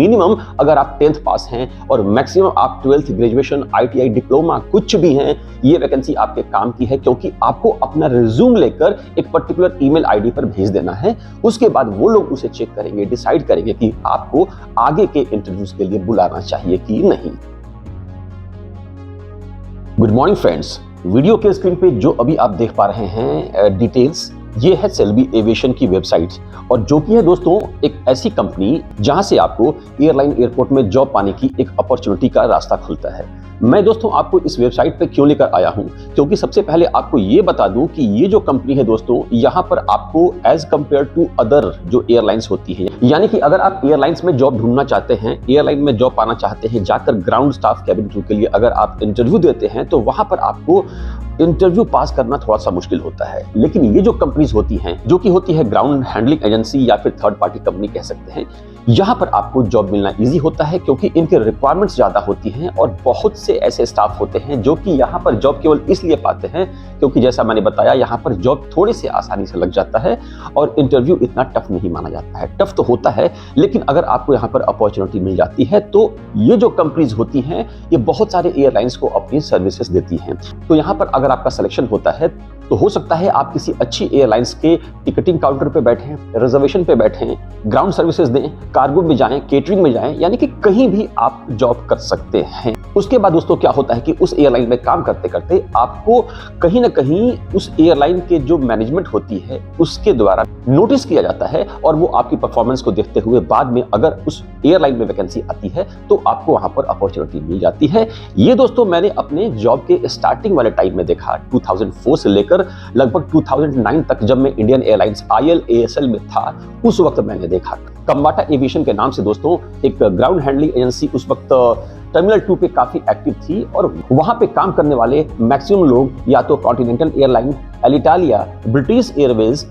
Minimum अगर आप 10th पास हैं और मैक्सिमम आप 12th ग्रेजुएशन, ITI डिप्लोमा कुछ भी हैं, ये वैकेंसी आपके काम की है, क्योंकि आपको अपना रिज्यूम लेकर एक पर्टिकुलर ईमेल आईडी पर भेज देना है। उसके बाद वो लोग उसे चेक करेंगे, डिसाइड करेंगे कि आपको आगे के इंटरव्यूज के लिए बुलाना चाहिए कि नहीं। गुड मॉर्निंग फ्रेंड्स, वीडियो के स्क्रीन पे जो अभी आप देख पा रहे हैं डिटेल्स, ये है सेल्बी एविएशन की वेबसाइट, और जो कि है दोस्तों एक ऐसी कंपनी जहां से आपको एयरलाइन एयरपोर्ट में जॉब पाने की एक अपॉर्चुनिटी का रास्ता खुलता है। मैं दोस्तों आपको इस वेबसाइट पे क्यों लेकर आया हूं, क्योंकि सबसे पहले आपको ये बता दूं कि ये जो कंपनी है दोस्तों, यहाँ पर आपको एज कंपेयर टू अदर जो एयरलाइंस होती है, यानी कि अगर आप एयरलाइंस में जॉब ढूंढना चाहते हैं, एयरलाइन में जॉब पाना चाहते हैं, जाकर ग्राउंड स्टाफ कैबिन क्रू के लिए अगर आप इंटरव्यू देते हैं, तो वहां पर आपको इंटरव्यू पास करना थोड़ा सा मुश्किल होता है। लेकिन ये जो कंपनीज होती हैं, जो कि होती है ग्राउंड हैंडलिंग एजेंसी या फिर थर्ड पार्टी कंपनी कह सकते हैं, यहाँ पर आपको जॉब मिलना इजी होता है, क्योंकि इनके रिक्वायरमेंट्स ज्यादा होती हैं और बहुत से ऐसे स्टाफ होते हैं जो कि यहाँ पर जॉब केवल इसलिए पाते हैं क्योंकि जैसा मैंने बताया, यहाँ पर जॉब थोड़े से आसानी से लग जाता है और इंटरव्यू इतना टफ नहीं माना जाता है। टफ तो होता है, लेकिन अगर आपको यहाँ पर अपॉर्चुनिटी मिल जाती है तो ये जो कंपनीज होती हैं, ये बहुत सारे एयरलाइंस को अपनी सर्विसेज देती हैं। तो यहाँ पर अगर आपका सिलेक्शन होता है तो हो सकता है आप किसी अच्छी एयरलाइंस के टिकटिंग काउंटर पे बैठें, रिजर्वेशन पे बैठें, ग्राउंड सर्विसेज दें, कार्गो में जाएं, केटरिंग में जाएं, यानी कि कहीं भी आप जॉब कर सकते हैं। उसके बाद दोस्तों क्या होता है कि उस एयरलाइन में काम करते करते आपको कहीं ना कहीं उस एयरलाइन के जो मैनेजमेंट होती है उसके द्वारा नोटिस किया जाता है, और वो आपकी परफॉर्मेंस को देखते हुए बाद में अगर उस एयरलाइन में वैकेंसी आती है तो आपको वहां पर अपॉर्चुनिटी मिल जाती है। ये दोस्तों मैंने अपने जॉब के स्टार्टिंग वाले टाइम में देखा, 2004 से लेकर लगभग 2009 तक, जब मैं इंडियन एयरलाइंस IL/ASL में था, उस वक्त मैंने देखा। कंबाटा एविएशन के नाम से दोस्तों एक ग्राउंड हैंडलिंग एजेंसी उस वक्त टर्मिनल 2 पे काफी एक्टिव थी, और वहां पे काम करने वाले मैक्सिमम लोग या तो continental airline, Alitalia, British Airways,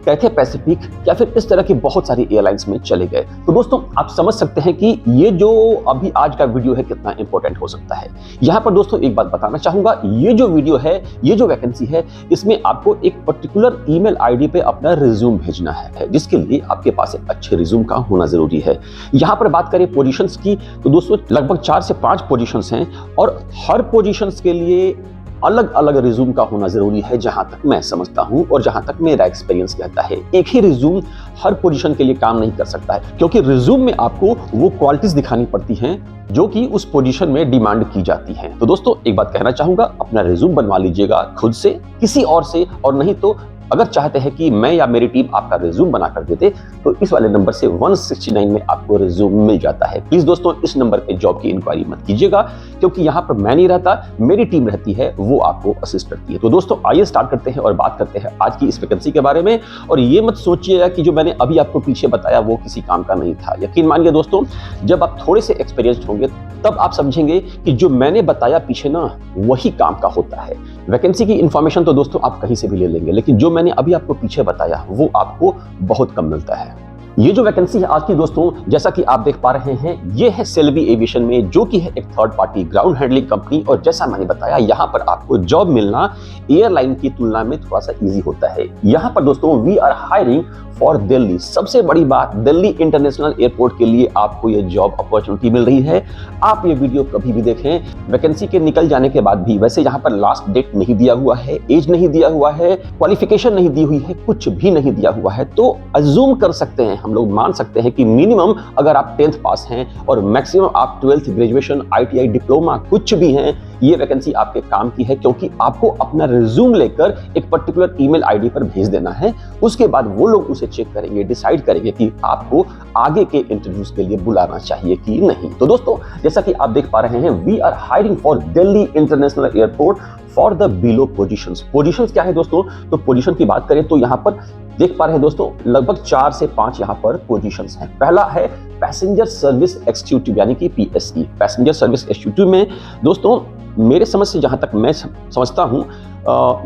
Cathay Pacific या फिर इस तरह की बहुत सारी एयरलाइंस में चले गए। तो दोस्तों आप समझ सकते हैं कि ये जो अभी आज का वीडियो है कितना इंपॉर्टेंट हो सकता है। यहाँ पर दोस्तों एक बात बताना चाहूंगा, ये जो वीडियो है, ये जो वैकेंसी है, इसमें आपको एक पर्टिकुलर ईमेल आईडी पे अपना रिज्यूम भेजना है, जिसके लिए आपके पास एक अच्छे रिज्यूम का होना जरूरी है। यहाँ पर बात करें पोजीशंस की, तो दोस्तों लगभग 4 से 5 पोजीशंस हैं, और हर पोजीशंस के लिए अलग अलग रिज्यूम का होना जरूरी है, जहां तक मैं समझता हूं और जहां तक मेरा एक्सपीरियंस कहता है। एक ही रिज्यूम हर पोजीशन के लिए काम नहीं कर सकता है, क्योंकि रिज्यूम में आपको वो क्वालिटीज दिखानी पड़ती हैं जो कि उस पोजीशन में डिमांड की जाती हैं। तो दोस्तों एक बात कहना चाहूंगा, अपना रिज्यूम बनवा लीजिएगा खुद से, किसी और से, और नहीं तो अगर चाहते हैं कि मैं या मेरी टीम आपका रिज्यूम बना कर देते, तो इस वाले नंबर से 169 में आपको रिज्यूम मिल जाता है। प्लीज दोस्तों इस नंबर पे जॉब की इंक्वायरी मत कीजिएगा, क्योंकि यहाँ पर मैं नहीं रहता, मेरी टीम रहती है, वो आपको असिस्ट करती है। तो दोस्तों आइए स्टार्ट करते हैं और बात करते हैं आज की इस वैकेंसी के बारे में। और ये मत सोचिएगा कि जो मैंने अभी आपको पीछे बताया वो किसी काम का नहीं था। यकीन मानिए दोस्तों, जब आप थोड़े से एक्सपीरियंस्ड होंगे तब आप समझेंगे कि जो मैंने बताया पीछे ना, वही काम का होता है। वैकेंसी की इंफॉर्मेशन तो दोस्तों आप कहीं से भी ले लेंगे, लेकिन जो मैंने अभी आपको पीछे बताया वो आपको बहुत कम मिलता है। ये जो वैकेंसी है आज की दोस्तों, जैसा कि आप देख पा रहे हैं, ये है सेल्बी एविएशन में, जो कि है एक third party ground handling company. और जैसा मैंने बताया, यहाँ पर आपको जॉब मिलना एयरलाइन की तुलना में थोड़ा सा इजी होता है। यहाँ पर दोस्तों we are hiring for Delhi. सबसे बड़ी बात, दिल्ली इंटरनेशनल एयरपोर्ट के लिए आपको ये जॉब अपॉर्चुनिटी मिल रही है। आप ये वीडियो कभी भी देखें, वैकेंसी के निकल जाने के बाद भी, वैसे यहाँ पर लास्ट डेट नहीं दिया हुआ है, एज नहीं दिया हुआ है, क्वालिफिकेशन नहीं दी हुई है, कुछ भी नहीं दिया हुआ है, तो अज्यूम कर सकते हैं, हम लोग मान सकते हैं कि मिनिमम अगर आप 10th पास हैं और मैक्सिमम आप 12th ग्रेजुएशन, ITI डिप्लोमा कुछ भी हैं, ये वैकेंसी आपके काम की है, क्योंकि आपको अपना रिज्यूम लेकर एक पर्टिकुलर ईमेल आईडी पर भेज देना है। उसके बाद वो लोग उसे चेक करेंगे, डिसाइड करेंगे कि आपको आगे के इंटरव्यूज के लिए बुलाना चाहिए कि नहीं। तो दोस्तों जैसा कि आप देख पा रहे हैं, we are hiring for Delhi international airport for the below positions. Positions क्या है दोस्तों? तो पोजीशन की बात करें तो यहाँ पर देख पा रहे हैं दोस्तों, लगभग 4 से 5 यहाँ पर पोजीशंस हैं। पहला है पैसेंजर सर्विस एक्जीक्यूटिव, यानी कि PSE। पैसेंजर सर्विस एक्जीक्यूटिव में दोस्तों मेरे समझ से जहां तक मैं समझता हूं,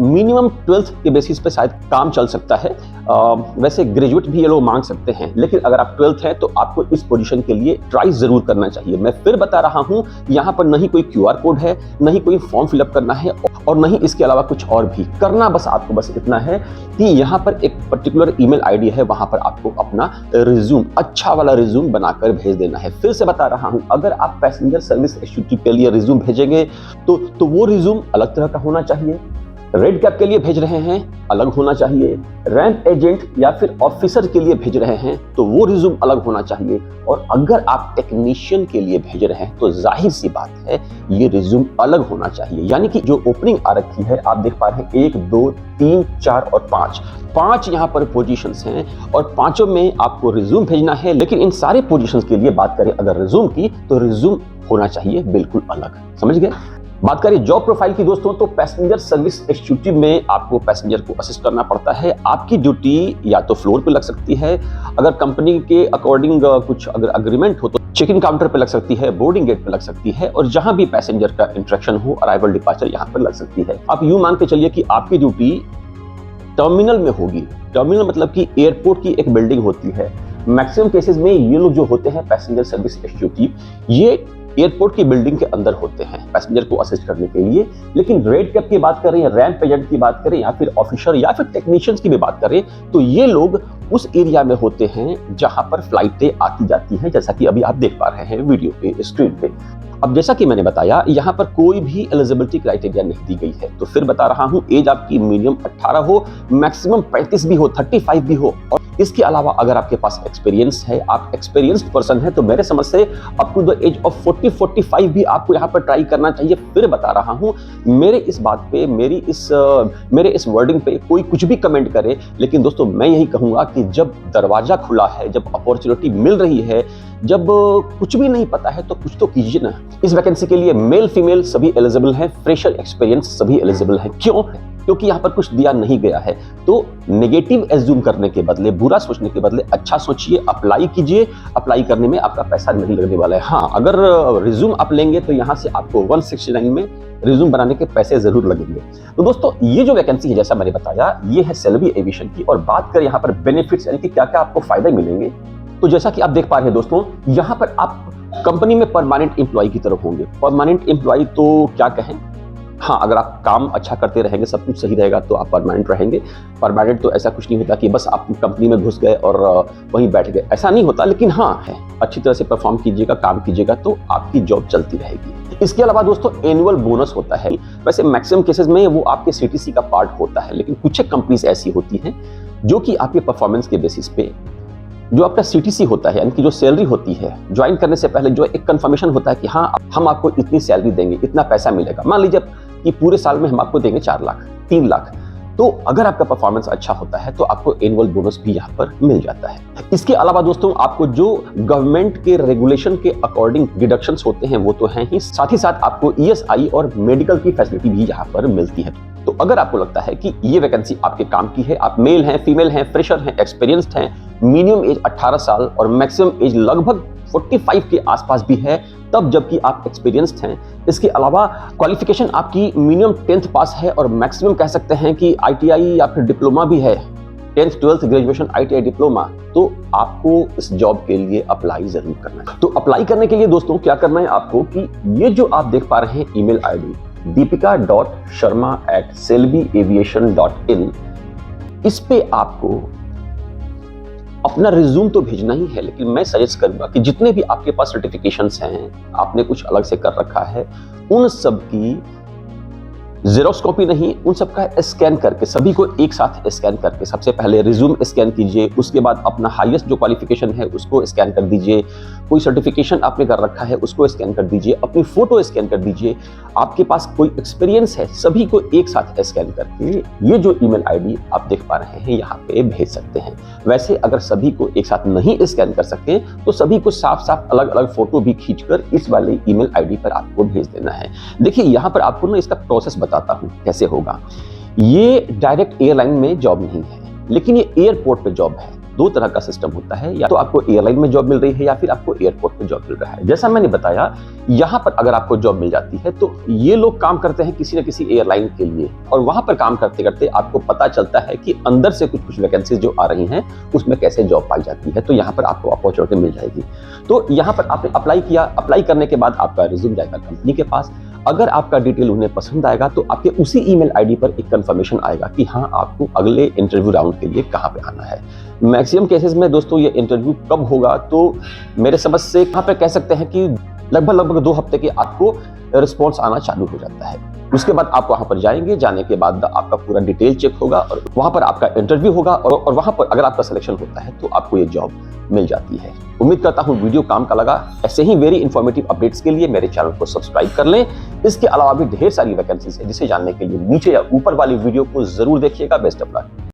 मिनिमम 12th के बेसिस पे शायद काम चल सकता है। वैसे ग्रेजुएट भी ये लोग मांग सकते हैं, लेकिन अगर आप 12th हैं तो आपको इस पोजीशन के लिए ट्राई जरूर करना चाहिए। मैं फिर बता रहा हूं, यहाँ पर नहीं कोई QR कोड है, नहीं कोई फॉर्म फिलअप करना है और नहीं इसके अलावा कुछ और भी करना। बस आपको बस इतना है कि यहाँ पर एक पर्टिकुलर ईमेल आईडी है, वहां पर आपको अपना रिज्यूम, अच्छा वाला रिज्यूम बनाकर भेज देना है। फिर से बता रहा हूं, अगर आप पैसेंजर सर्विस एग्जीक्यूटिव के लिए रिज्यूम भेजेंगे तो वो रिज्यूम अलग तरह का होना चाहिए। रेड कैप के लिए भेज रहे हैं, अलग होना चाहिए। रैंप एजेंट या फिर ऑफिसर के लिए भेज रहे हैं तो वो रिज्यूम अलग होना चाहिए। और अगर आप टेक्नीशियन के लिए भेज रहे हैं तो जाहिर सी बात है ये रिज्यूम अलग होना चाहिए। यानी कि जो ओपनिंग आ रखी है, आप देख पा रहे हैं 1 2 3 4 और 5 यहाँ पर पोजीशंस हैं और पांचों में आपको रिज्यूम भेजना है। लेकिन इन सारे पोजीशंस के लिए बात करें अगर रिज्यूम की, तो रिज्यूम होना चाहिए बिल्कुल अलग। समझ गए? बात करें जॉब प्रोफाइल की दोस्तों, तो पैसेंजर सर्विस एग्जीक्यूटिव में आपको पैसेंजर को असिस्ट करना पड़ता है। आपकी ड्यूटी या तो फ्लोर पे लग सकती है, अगर कंपनी के अकॉर्डिंग कुछ अगर अग्रीमेंट हो तो चेक इन काउंटर पे लग सकती है, बोर्डिंग गेट पे लग सकती है, और जहां भी पैसेंजर का इंटरेक्शन हो, अराइवल डिपार्चर यहां पर लग सकती है। आप यूं मान के चलिए कि आपकी ड्यूटी टर्मिनल में होगी। टर्मिनल मतलब कि एयरपोर्ट की एक बिल्डिंग होती है। मैक्सिमम केसेस में ये लोग जो होते हैं पैसेंजर सर्विस एग्जीक्यूटिव, ये एयरपोर्ट की बिल्डिंग के अंदर होते हैं पैसेंजर को असिस्ट करने के लिए। लेकिन रेड कैप की बात करें या रैंप एजेंट की बात करें या फिर ऑफिसर या फिर टेक्नीशियंस की भी बात करें, तो ये लोग उस एरिया में होते हैं जहां पर फ्लाइटें आती जाती हैं, जैसा कि अभी आप देख पा रहे हैं वीडियो पे, स्क्रीन पे। अब जैसा कि मैंने बताया, यहाँ पर कोई भी एलिजिबिलिटी क्राइटेरिया नहीं दी गई है। तो फिर बता रहा हूँ, एज आपकी मिनिमम 18 हो, मैक्सिमम 35 भी हो, 35 भी हो। और इसके अलावा अगर आपके पास एक्सपीरियंस है, आप एक्सपीरियंस्ड पर्सन है, तो मेरे समझ से up to the age of 40-45 भी आपको यहाँ पर ट्राई करना चाहिए। फिर बता रहा हूँ, मेरे इस बात पे, मेरे इस वर्डिंग पे कोई कुछ भी कमेंट करे, लेकिन दोस्तों मैं यही कहूंगा कि जब दरवाजा खुला है, जब अपॉर्चुनिटी मिल रही है, जब कुछ भी नहीं पता है तो कुछ तो कीजिए ना। इस वैकेंसी के लिए मेल फीमेल सभी एलिजिबल हैं, फ्रेशर एक्सपीरियंस सभी एलिजिबल हैं। क्यों? क्योंकि यहाँ पर कुछ दिया नहीं गया है। तो नेगेटिव एज्यूम करने के बदले, बुरा सोचने के बदले अच्छा सोचिए, अप्लाई कीजिए। अप्लाई करने में आपका पैसा नहीं लगने वाला है। हाँ, अगर रिज्यूम आप लेंगे तो यहाँ से आपको 169 में रिज्यूम बनाने के पैसे जरूर लगेंगे। तो दोस्तों, ये जो वैकेंसी है, जैसा मैंने बताया, ये है सेल्बी एविएशन की। और बात करें यहाँ पर बेनिफिट्स, यानी कि क्या क्या आपको फायदे मिलेंगे, तो जैसा कि आप देख पा रहे हैं दोस्तों, यहाँ पर आप कंपनी में परमानेंट एम्प्लॉय की तरफ होंगे। परमानेंट एम्प्लॉय तो क्या कहें, हाँ, अगर आप काम अच्छा करते रहेंगे, सब कुछ सही रहेगा तो आप परमानेंट रहेंगे। परमानेंट तो ऐसा कुछ नहीं होता कि बस आप कंपनी में घुस गए और वहीं बैठ गए, ऐसा नहीं होता। लेकिन हाँ है, अच्छी तरह से परफॉर्म कीजिएगा, काम कीजिएगा तो आपकी जॉब चलती रहेगी। इसके अलावा दोस्तों एनुअल बोनस होता है। वैसे मैक्सिमम केसेस में वो आपके CTC का पार्ट होता है, लेकिन कुछ कंपनीज ऐसी होती हैं जो कि आपके परफॉर्मेंस के बेसिस पे जो आपका CTC होता है, यानी कि जो सैलरी होती है, ज्वाइन करने से पहले जो एक कंफर्मेशन होता है कि हाँ, हम आपको इतनी सैलरी देंगे, इतना पैसा मिलेगा। मान लीजिए कि पूरे साल में हम आपको देंगे 4 लाख, 3 लाख, तो अगर आपका परफॉर्मेंस अच्छा होता है तो आपको एनुअल बोनस भी यहाँ पर मिल जाता है। इसके अलावा दोस्तों, आपको जो गवर्नमेंट के रेगुलेशन के अकॉर्डिंग डिडक्शंस होते हैं वो तो हैं ही, साथ ही साथ आपको ESI और मेडिकल की फैसिलिटी भी यहाँ पर मिलती है। तो अगर आपको लगता है कि ये वैकेंसी आपके काम की है, आप मेल हैं, फीमेल हैं, फ्रेशर हैं, एक्सपीरियंस्ड हैं, मिनिमम एज 18 साल और मैक्सिमम एज लगभग 45 के आसपास भी है, तब जबकि आप एक्सपीरियंस्ड हैं। इसके अलावा क्वालिफिकेशन आपकी मिनिमम 10th पास है और मैक्सिमम कह सकते हैं कि ITI या फिर डिप्लोमा भी है, 10th 12th graduation ITI diploma, तो आपको इस जॉब के लिए अप्लाई जरूर करना है। तो अप्लाई करने के लिए दोस्तों क्या करना है आपको, कि ये जो आप देख पा रहे हैं ईमेल ID deepika.sharma@selbyaviation.in, इस पे आपको अपना रिज्यूम तो भेजना ही है। लेकिन मैं सजेस्ट करूंगा कि जितने भी आपके पास सर्टिफिकेशंस हैं, आपने कुछ अलग से कर रखा है, उन सब की जेरोक्स कॉपी नहीं, उन सब का स्कैन करके, सभी को एक साथ स्कैन करके, सबसे पहले रिज्यूम स्कैन कीजिए, उसके बाद अपना हाईएस्ट जो क्वालिफिकेशन है उसको स्कैन कर दीजिए, कोई सर्टिफिकेशन आपने कर रखा है उसको स्कैन कर दीजिए, अपनी फोटो स्कैन कर दीजिए, आपके पास कोई एक्सपीरियंस है, सभी को एक साथ स्कैन करके ये जो ईमेल ID आप देख पा रहे हैं यहाँ पे भेज सकते हैं। वैसे अगर सभी को एक साथ नहीं स्कैन कर सकते तो सभी को साफ साफ अलग अलग फोटो भी खींचकर इस वाले ईमेल ID पर आपको भेज देना है। देखिए, यहाँ पर आपको ना इसका प्रोसेस बताता हूं कैसे होगा। ये डायरेक्ट एयरलाइन में जॉब नहीं है, लेकिन ये एयरपोर्ट पे जॉब है। दो तरह का सिस्टम होता है, या तो आपको एयरलाइन में जॉब मिल रही है या फिर आपको एयरपोर्ट में जॉब मिल रहा है। जैसा मैंने बताया, यहाँ पर अगर आपको जॉब मिल जाती है तो ये लोग काम करते हैं किसी न किसी एयरलाइन के लिए, और वहां पर काम करते करते आपको पता चलता है कि अंदर से कुछ वैकेंसीज जो आ रही हैं उसमें कैसे जॉब पाई जाती है, तो यहाँ पर आपको अपॉर्चुनिटी मिल जाएगी। तो यहाँ पर आपने अप्लाई किया, अप्लाई करने के बाद आपका रिज्यूम जाएगा कंपनी के पास। अगर आपका डिटेल उन्हें पसंद आएगा तो आपके उसी ईमेल आईडी पर एक कंफर्मेशन आएगा कि हाँ, आपको अगले इंटरव्यू राउंड के लिए कहाँ पे आना है। मैक्सिमम केसेस में दोस्तों ये इंटरव्यू कब होगा, तो मेरे समझ से यहाँ पे कह सकते हैं कि लगभग 2 हफ्ते के आपको रिस्पॉन्स आना चालू हो जाता है। उसके बाद आप वहां पर जाएंगे, जाने के बाद आपका पूरा डिटेल चेक होगा और वहां पर आपका इंटरव्यू होगा, और वहां पर अगर आपका सिलेक्शन होता है तो आपको ये जॉब मिल जाती है। उम्मीद करता हूं वीडियो काम का लगा। ऐसे ही वेरी इंफॉर्मेटिव अपडेट्स के लिए मेरे चैनल को सब्सक्राइब कर लें। इसके अलावा भी ढेर सारी वैकेंसीज है जिसे जानने के लिए नीचे या ऊपर वाली वीडियो को जरूर देखिएगा। Best of luck.